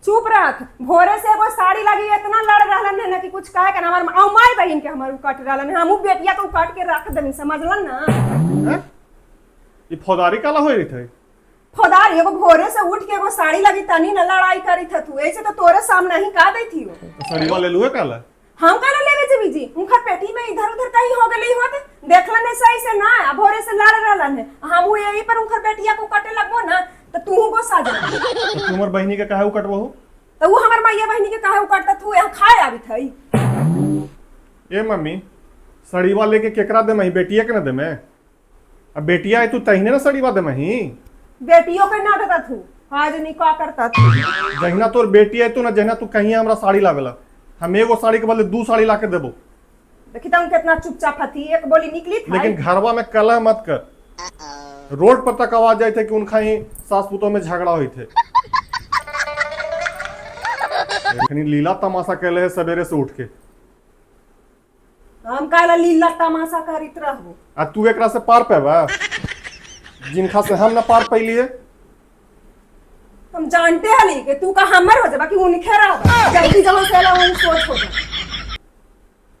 चुप रह। भोरे से एगो साड़ी लगी इतना लड़ रहलन है ना कि कुछ कहे के ना हमार माई बहन के हमार काट रहलन है। हमहू बेटिया को काट के रख देनी, समझलन ना। ये फौदारी काला हो रही थे? फौदार एगो भोरे से उठ के एगो साड़ी लगी तनी न लड़ाई करी थ तू, ऐसे तो तोरे सामने ही का दै थी। तो सड़ीवा ले लुए काला? हम काला लेवे जेबी जी, उनका पेटी में इधर उधर कहीं हो गई होत, देखलन है सही से ना, भोरे से लड़ रहलन है। हमहू यही पर उनकर बेटिया को काटे लगबो ना तो तू को साजा। तो तुमर बहनी के काहे कटबो हो? तो वो हमर मैया बहनी के काहे काटता तू यहां खाए आवी थई। ए मम्मी, सड़ीवा लेके केकरा दे मही? बेटिया के ना दे मैं? अब बेटिया है तू तहीने ना सड़ीवा दे मही? बेटियों के ना देता तू, आज नहीं का करता तू। जहिना तोर बेटी है तू ना, जहिना तू कहीं हमरा साड़ी लावेला, हम एगो साड़ी के बदले 2 साड़ी लाके देबो। देखी तुम कितना चुपचाप हथी, एक बोली निकली था। लेकिन घरवा में कलह मत कर। रोड पर तक आवाज जाए थे कि उनका ही सास पुतों में झगड़ा हुई थे। लीला तमाशा कहले है सवेरे से उठ के। हम काला लीला तमाशा करित रहबो। आ तू एकरा से पार पेबा जिनखा से हम ना पार पैलिए। तुम जानते हली कि तू का हमर हो जाबा कि उनखे रहबा। जल्दी जल्दी से ला सोच हो जा।